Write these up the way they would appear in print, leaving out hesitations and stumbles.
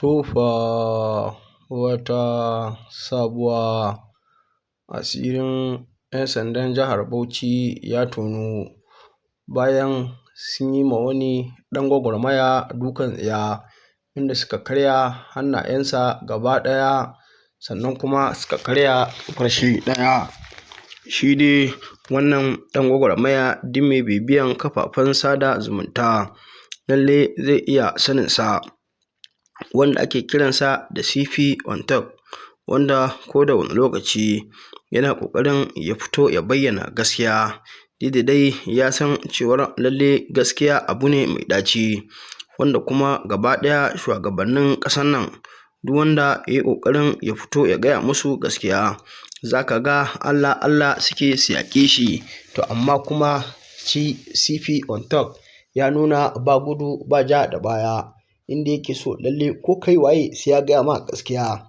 Tofa wata sabuwa. Asirin 'yan sandan jihar Bauchi ya tonu bayan sun yi ma wani ɗan gwagwarmaya dukan tsiya, inda suka karya hannayensa gaba ɗaya, sannan kuma suka karya ƙafashi ɗaya. Shi dai wannan ɗan gwagwarmaya duk mai bibiyan kafafen sada zumunta lallai zai iya saninsa, wanda ake kiransa da CP on top, wanda ko da wane lokaci yana ƙoƙarin ya fito ya bayyana gaskiya. Duk da dai ya san cewar lallai gaskiya abu ne mai ɗaci, wanda kuma gaba ɗaya shugabannin ƙasar nan duk wanda ya yi ƙoƙarin ya fito ya gaya musu gaskiya, za ka ga Allah Allah suke su yaƙe shi. To amma kuma shi CP on top ya nuna ba gudu ba ja da baya, inda yake so lallai ko kai waye sai ya gaya ma gaskiya,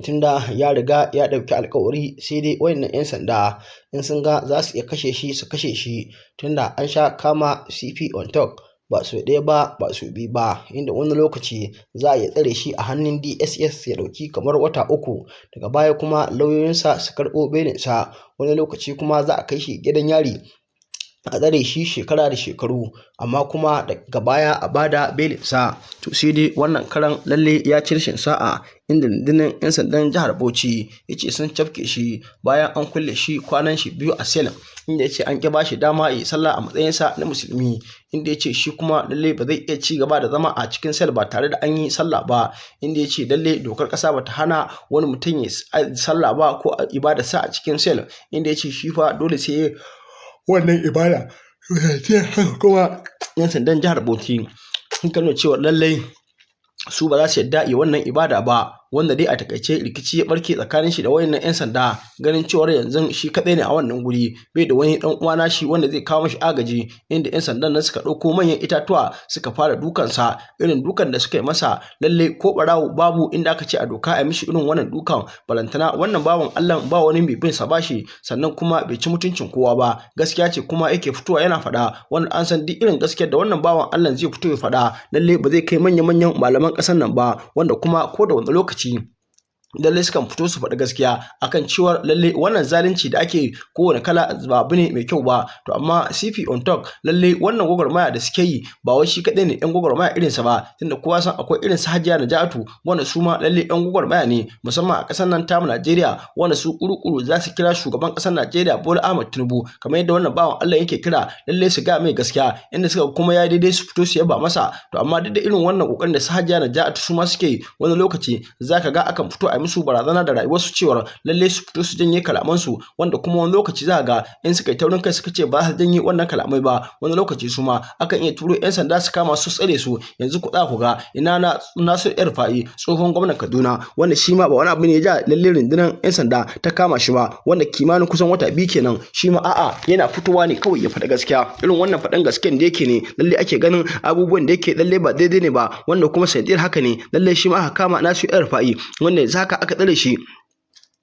tunda ya riga ya ɗauki alƙawari. Sai dai waɗannan 'yan sanda in sun ga za su iya kashe shi su kashe shi, tunda an sha kama CP on top ba sau ɗaya ba ba sau biyu ba, inda wani lokaci za a iya tsare shi a hannun DSS ya ɗauki kamar wata 3, daga baya kuma lauyoyinsa su karɓo belinsa, wani lokaci kuma za a kai shi gidan yari a tsare shi shekara da shekaru, amma kuma daga baya a bada belinsa. To sai dai wannan karan lallai ya ci rashin sa'a, inda rundunar 'yan sandan jihar Bauchi ya ce sun cafke shi bayan an kulle shi kwanan shi 2 a sel, inda ya ce an ƙi ba shi dama ya yi sallah a matsayinsa na musulmi, inda ya ce shi kuma lallai ba zai iya ci gaba da zama a cikin sel ba tare da an yi sallah ba, inda ya ce lallai dokar ƙasa ba ta hana wani mutum ya yi sallah ba ko ibadarsa a cikin sel, inda ya ce shi fa dole sai wannan ibada. Kuma 'yan sandan jihar Bauchi sun nuna cewa lallai su ba za su yarda yi wannan ibada ba, wanda dai a takaice rikici ya barke tsakanin shi da wayannan 'yan sanda, ganin cewar yanzu shi kadai ne a wannan guri, bai da wani dan uwa nashi wanda zai kawo mashi agaji, inda 'yan sandan nan suka dauko manyan itatuwa suka fara dukansa. Irin dukan da suka yi masa lalle ko barawo babu inda aka ce a doka a mishi irin wannan dukan, balantana wannan bawan Allah ba wani mai bin sa bashi, sannan kuma bai ci mutuncin kowa ba, gaskiya ce kuma yake fitowa yana faɗa, wanda an san duk irin gaskiyar da wannan bawan Allah zai fito ya faɗa lalle ba zai kai manya-manyan malaman ƙasar nan ba, wanda kuma ko da wani lokaci lallai sukan fito su faɗi gaskiya akan cewar lallai wannan zalunci da ake kowane kala ba abu ne mai kyau ba. To amma CP on top lallai wannan gwagwarmaya da suke yi ba wai shi kaɗai ne ɗan gwagwarmaya irinsa ba, tunda kowa san akwai irin su Hajiya Najatu, wanda su ma lallai ɗan gwagwarmaya ne musamman a ƙasar nan tamu Najeriya, wanda su ƙuruƙuru za su kira shugaban ƙasar Najeriya Bola Ahmed Tinubu kamar yadda wannan bawan Allah yake kira, lallai su ga mai gaskiya, inda suka kuma ya daidai su fito su yaba masa. To amma duk da irin wannan ƙoƙarin da su Hajiya Najatu su ma suke yi, wani lokaci za ka ga akan fito a musu barazana da rayuwarsu cewar lalle su fito su janye kalamansu, wanda kuma wani lokaci za ga in suka yi taurin kai suka ce ba za su janye wannan kalamai ba, wani lokaci su ma akan iya turo 'yan sanda su kama su tsare su. Yanzu ku tsaya ku ga ina Nasiru El-Rufai tsohon gwamnan Kaduna, wanda shi ma ba wani abu ne ya ja lalle rundunar 'yan sanda ta kama shi ba, wanda kimanin kusan wata 2 kenan, shi ma a'a yana fitowa ne kawai ya faɗa gaskiya. Irin wannan faɗan gaskiyan da yake ne lalle ake ganin abubuwan da yake lalle ba daidai ne ba, wanda kuma sanadiyar haka ne lalle shi ma aka kama Nasiru El-Rufai, wanda yanzu haka aka tsare shi.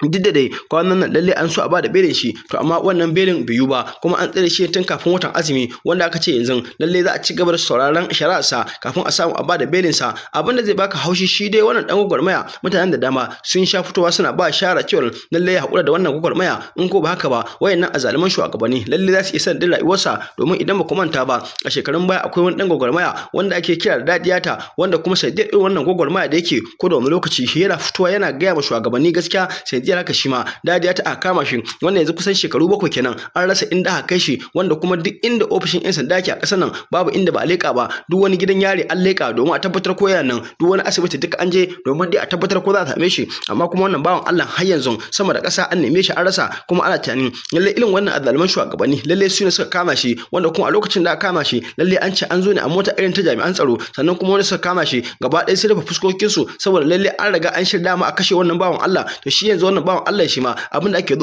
Duk da dai kwanan nan lalle an so a bada belin shi, to amma wannan belin bai yi ba, kuma an tsare shi tun kafin watan azumi, wanda aka ce yanzu lalle za a ci gaba da sauraron shari'arsa kafin a samu a bada belin sa. Abin da zai baka haushi shi dai wannan dan gwagwarmaya, mutanen da dama sun sha fitowa suna ba shara cewa lalle ya hakura da wannan gwagwarmaya, in ko ba haka ba wayannan azaliman shugabanni lalle za su iya sanadin rayuwarsa. Domin idan ba ku manta ba a shekarun baya akwai wani dan gwagwarmaya wanda ake kira da Dadiyata, wanda kuma sanadiyar irin wannan gwagwarmaya da yake ko da wani lokaci yana fitowa yana gaya ma shugabanni gaskiya, sanadiyar haka shi ma Dadiyata aka kama shi, wanda yanzu kusan shekaru 7 kenan an rasa inda aka kai shi, wanda kuma duk inda ofishin 'yan sanda yake a ƙasar nan babu inda ba a leƙa ba, duk wani gidan yari an leƙa domin a tabbatar ko yana nan, duk wani asibiti duka an je domin dai a tabbatar ko za a same shi. Amma kuma wannan bawan Allah har yanzu sama da ƙasa an neme shi an rasa, kuma ana tunanin lalle irin wannan azzaluman shugabanni lalle su ne suka kama shi, wanda kuma a lokacin da aka kama shi lalle an ce an zo ne a mota irin ta jami'an tsaro, sannan kuma wanda suka kama shi gaba ɗaya sun rufe fuskokinsu saboda lalle an riga an shirya ma a kashe wannan bawan Allah. To shi yanzu wannan bawan Allah shi ma abin da ake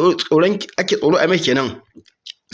tsoro a mai kenan.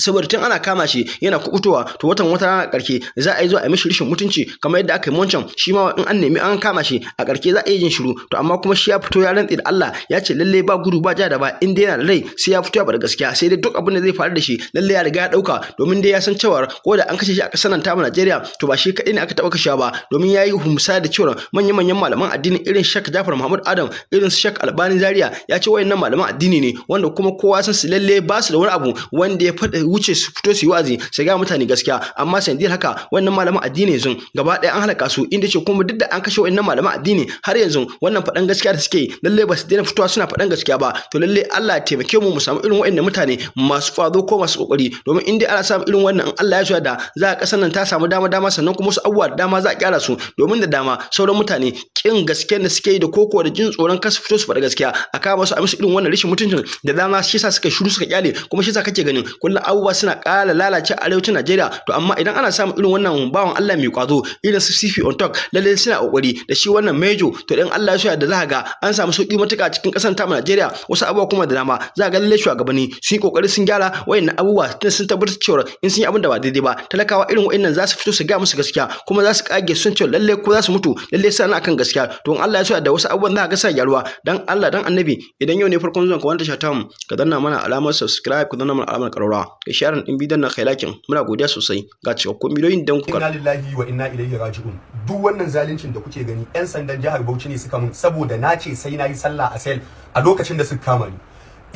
saboda tun ana kama shi yana kubutowa to wata rana karke za a yi zuwa a mishi rishin mutunci kamar yadda aka yi wancan shi ma in an nemi an kama shi a karke za a yi jin shiru to amma kuma shi ya fito ya rantse da Allah ya ce lalle ba gudu ba ja da ba in dai yana da rai sai ya fito ya bar gaskiya sai dai duk abin da zai faru da shi lalle ya riga ya dauka domin dai ya san cewa ko da an kashe shi a kasar nan ta Najeriya to ba shi kadai ne aka taba kashewa ba domin yayi humsa da cewa manyan malaman addini irin Sheikh Jafar Muhammad Adam irin su Sheikh Albani Zaria ya ce wayannan malaman addini ne wanda kuma kowa san su lalle ba su da wani abu wanda ya wuce su fito su yi wa'azi sai ga mutane gaskiya amma sanadiyar haka wannan malaman addini yanzu gaba ɗaya an halaka su inda ce kuma duk da an kashe wannan malaman addini har yanzu wannan faɗan gaskiya da suke lalle ba su daina fitowa suna faɗan gaskiya ba to lalle Allah ya taimake mu samu irin wayannan mutane masu kwazo ko masu kokari domin in dai ana samu irin wannan in Allah ya so da za a kasar nan ta samu dama sannan kuma su abubuwa da dama za a kyara su domin da dama sauran mutane kin gaskiya da suke yi da koko da jin tsoron kasu fito su faɗa gaskiya a kama su a musu irin wannan rashin mutuncin da dama shi yasa suka shiru suka kyale kuma shi yasa kake ganin kullum abubuwa suna ƙara lalace a arewacin Najeriya to amma idan ana samun irin wannan bawan Allah mai kwazo irin su CP on talk lalle suna kokari da shi wannan Mejo to dan Allah ya so da za ga an samu sauki matuƙa cikin ƙasar ta Najeriya wasu abubuwa kuma da dama za ga lalle shugabanni sun yi kokari sun gyara wayannan abubuwa tunda sun tabbatar cewa in sun yi abin da ba daidai ba talakawa irin wayannan za su fito su ga musu gaskiya kuma za su kage sun ce lalle ko za su mutu lalle sana akan gaskiya to in Allah ya so da wasu abubuwan za ga sa gyaruwa dan Allah dan Annabi idan yau ne farkon zuwan ka wanda shatan ka danna mana alamar subscribe ka danna mana alamar ƙararrawa ka share din bidiyon na kai lakin muna godiya sosai ga cikakkun bidiyoyin dan ku inna lillahi wa inna ilaihi raji'un duk wannan zaluncin da kuke gani yan sandan jihar Bauchi ne suka mun saboda na ce sai nayi sallah a sel a lokacin da suka kama ni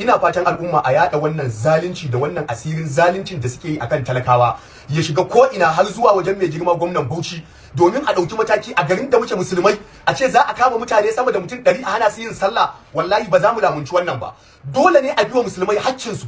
ina fatan al'umma a yada wannan zalunci da wannan asirin zaluncin da suke yi akan talakawa ya shiga ko ina har zuwa wajen mai girma gwamnan Bauchi domin a ɗauki mataki a garin da muke musulmai a ce za a kama mutane sama da mutum 100 a hana su yin sallah wallahi ba za mu lamunci wannan ba dole ne a biwa musulmai haƙƙinsu.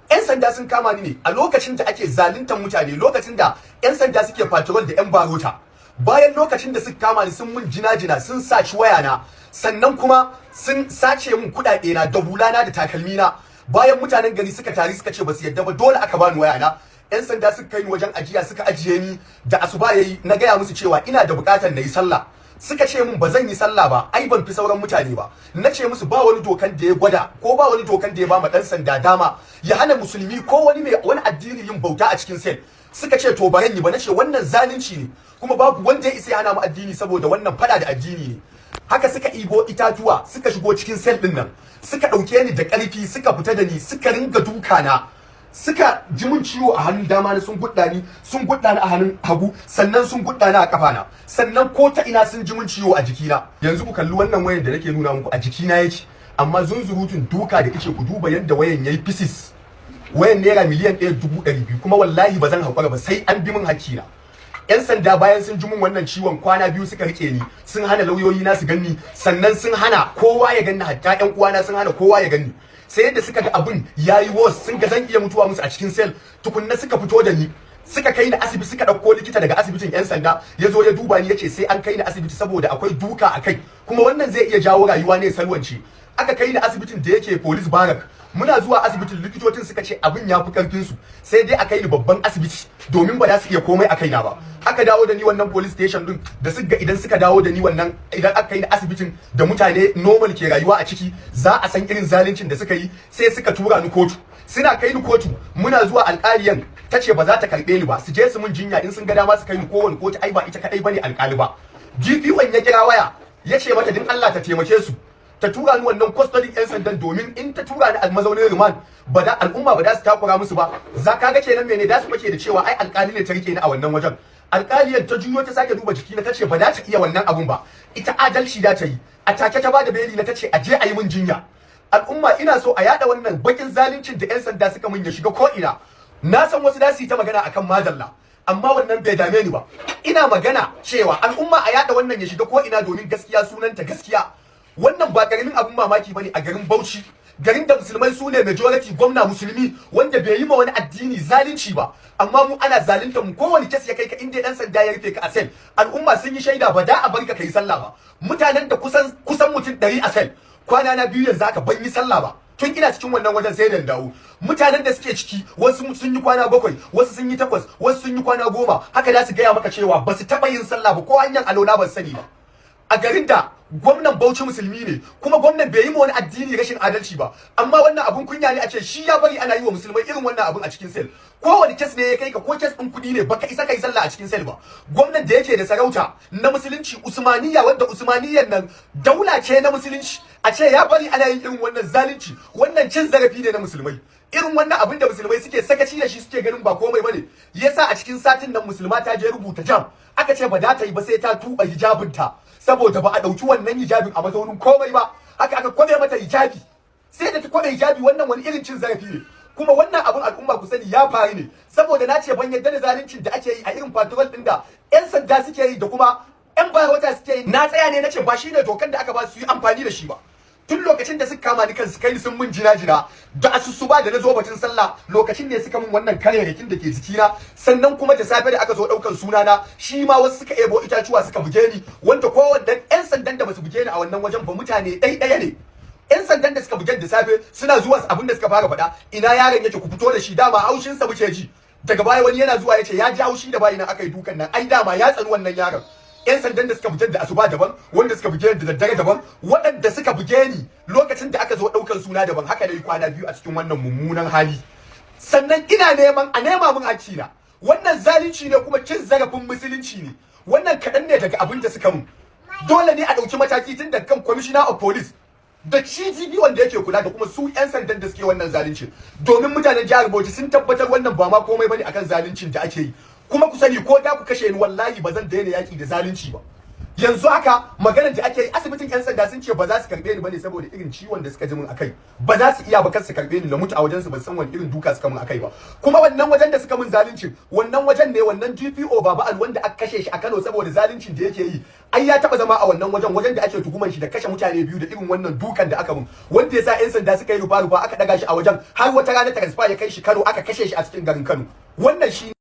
'Yan sanda sun kama ni ne a lokacin da ake zaluntar mutane lokacin da 'yan sanda suke patrol da 'yan barota bayan lokacin da suka kama ni sun mun jina-jina sun saci wayana sannan kuma sun sace mun kuɗaɗe na da hulana da takalmi na bayan mutanen gari suka tari suka ce ba su yadda ba dole aka bani wayana 'yan sanda suka kai ni wajen ajiya suka ajiye ni da asuba yayi na gaya musu cewa ina da buƙatar na yi sallah suka ce mun ba zan yi sallah ba ai ban fi sauran mutane ba na ce musu ba wani dokan da ya gwada ko ba wani dokan da ya ba ma dan sanda dama ya hana musulmi ko wani mai wani addini yin bauta a cikin sel suka ce to baran yi ba nace wannan zalunci ne kuma babu wanda ya isa ya hana mu addini saboda wannan fada da addini ne haka suka ibo itatuwa suka shigo cikin sel din nan suka dauke ni da karfi suka fita da ni suka ringa duka na suka ji mun ciwo a hannun dama na sun gudda ni a hannun hagu sannan sun gudda ni a kafa na sannan ko ta ina sun ji mun ciwo a jikina yanzu ku kalli wannan wayan da nake nuna muku a jikina yake amma zunzurutun duka da kace ku duba yadda wayan yayi pieces wayan naira miliyan 1.200 kuma wallahi bazan hakura ba sai an bi min hakkina 'yan sanda bayan sun ji mun wannan ciwon kwana biyu suka rike ni sun hana lauyoyi na su ganni sannan sun hana kowa ya ganni hatta 'yan uwana sun hana kowa ya ganni sai yadda suka ga abin yayi worse sun ga zan iya mutuwa musu a cikin cell tukunna suka fito da ni suka kai ni asibiti suka dauko likita daga asibitin 'yan sanda ya zo ya duba ni yace sai an kai ni asibiti saboda akwai duka a kai kuma wannan zai iya jawo rayuwa ne salwanci aka kai ni asibitin da yake police barrack muna zuwa asibitin likitocin suka ce abin ya fi karfin su sai dai a kai ni babban asibiti domin ba za su iya komai a kaina ba aka dawo da ni wannan police station din da suka idan suka dawo da ni wannan idan aka kai ni asibitin da mutane normal ke rayuwa a ciki za a san irin zaluncin da suka yi sai suka tura ni kotu suna kai ni kotu muna zuwa alƙaliyan ta ce ba za ta karɓe ni ba su je su mun jinya in sun ga dama su kai ni kowane kotu ai ba ita kadai bane alƙali ba GPO ya kira waya ya ce mata din Allah ta taimake su ta tura ni wannan custody 'yan sandan domin in ta tura ni a mazaunin remand ba da al'umma ba da su takura musu ba za ka ga kenan mene da su fake da cewa ai alƙali ne ta rike ni a wannan wajen alƙaliyan ta juyo ta sake duba jiki na tace ba za ta iya wannan abun ba ita adalci da ta yi a take ta bada beli na tace a je a yi min jinya al'umma ina so a yada wannan bakin zaluncin da 'yan sanda suka mun ya shiga ko ina na san wasu da su yi ta magana akan madalla amma wannan bai dame ni ba ina magana cewa al'umma a yada wannan ya shiga ko ina domin gaskiya sunanta gaskiya wannan ba karamin abun mamaki bane a garin Bauchi garin da musulmai su ne majority gwamna musulmi wanda bai yi ma wani addini zalunci ba amma mu ana zalunta mu kowane kes ya kai ka inda dan sanda ya rufe ka a sel al'umma sun yi shaida ba da a barka kai sallah ba mutanen da kusan mutum 100 a sel kwana na biyu yanzu aka ban yi sallah ba tun ina cikin wannan wajen sai da dawo mutanen da suke ciki wasu sun yi kwana 7 wasu sun yi 8 wasu sun yi kwana 10 haka da su gaya maka cewa ba su taba yin sallah ba ko hanyar alona ban sani ba a garin da gwamnan Bauchi musulmi ne, kuma gwamnan bai yi ma wani addini rashin adalci ba, amma wannan abun kunya ne a ce shi ya bari ana yi wa musulmai irin wannan abun a cikin sel. Kowane kes ne ya kai ka, ko kes ɗin kuɗi ne, baka isa kai sallah a cikin sel ba. Gwamnan da yake da sarauta na musulunci Usmaniyya, wanda Usmaniyyan nan daula ce na musulunci, a ce ya bari ana yin irin wannan zalunci, wannan cin zarafi ne na musulmai. Irin wannan abin da musulmai suke sakaci da shi, suke ganin ba komai bane, yasa a cikin satin nan musulma ta je rubuta jam, aka ce ba da ta yi ba sai ta tuba hijabinta, saboda ba a ɗauki wannan hijabin a mazaunin komai ba, haka aka kwabe mata hijabi, sai da ta kwabe hijabi. Wannan wani irin cin zarafi ne, kuma wannan abun al'umma ku sani ya faru ne saboda na ce ban yadda da zaluncin da ake yi a irin patrol din da 'yan sanda suke yi da kuma 'yan wata suke yi. Na tsaya ne na ce ba shi ne dokan da aka ba su yi amfani da shi ba. Tun lokacin da suka kama ni kansu kai sun mun jina-jina da asusuba da na zo batun sallah, lokacin ne suka mun wannan karyayyakin da ke jikina. Sannan kuma da safe da aka zo daukan sunana, shi ma wasu suka ebo itacuwa suka buge ni, wanda kowanne 'yan sandan da basu buge ni a wannan wajen ba mutane ɗaya ne. 'Yan sandan da suka buge da safe suna zuwa abin da suka fara faɗa, ina yaron yake, ku fito da shi, dama haushinsa muke ji. Daga baya wani yana zuwa ya ce ya ji haushi da bayi nan aka yi dukan nan, ai dama ya tsani wannan yaron. 'Yan sandan da suka buge da asuba daban, wanda suka buge da daddare daban, waɗanda suka buge ni lokacin da aka zo ɗaukan suna daban. Haka dai kwana biyu a cikin wannan mummunan hali. Sannan ina neman a nema min hakkina. Wannan zalunci ne kuma cin zarafin musulunci ne. Wannan kaɗan ne daga abin da suka mun. Dole ne a ɗauki mataki tun daga kan commissioner of police da CGP wanda yake kula da kuma su 'yan sandan da suke wannan zalunci, domin mutanen jihar Bauchi sun tabbatar wannan ba ma komai bane akan zaluncin da ake yi. Kuma ku sani, ko da ku kashe ni wallahi ba zan daina yaki da zalunci ba. Yanzu haka maganar da ake yi, asibitin 'yan sanda sun ce ba za su karbe ni bane saboda irin ciwon da suka ji min akai, ba za su iya ba kar su karbe ni na mutu a wajen su, ban san wani irin duka suka min akai ba. Kuma wannan wajen da suka min zaluncin, wannan wajen ne wannan GPO Baba Al wanda aka kashe shi a Kano saboda zaluncin da yake yi, ai ya taba zama a wannan wajen da ake tuhuman shi da kashe mutane biyu da irin wannan dukan da aka min, wanda yasa 'yan sanda suka yi rufa aka daga shi a wajen, har wata rana transfer ya kai shi Kano aka kashe shi a cikin garin Kano. Wannan shi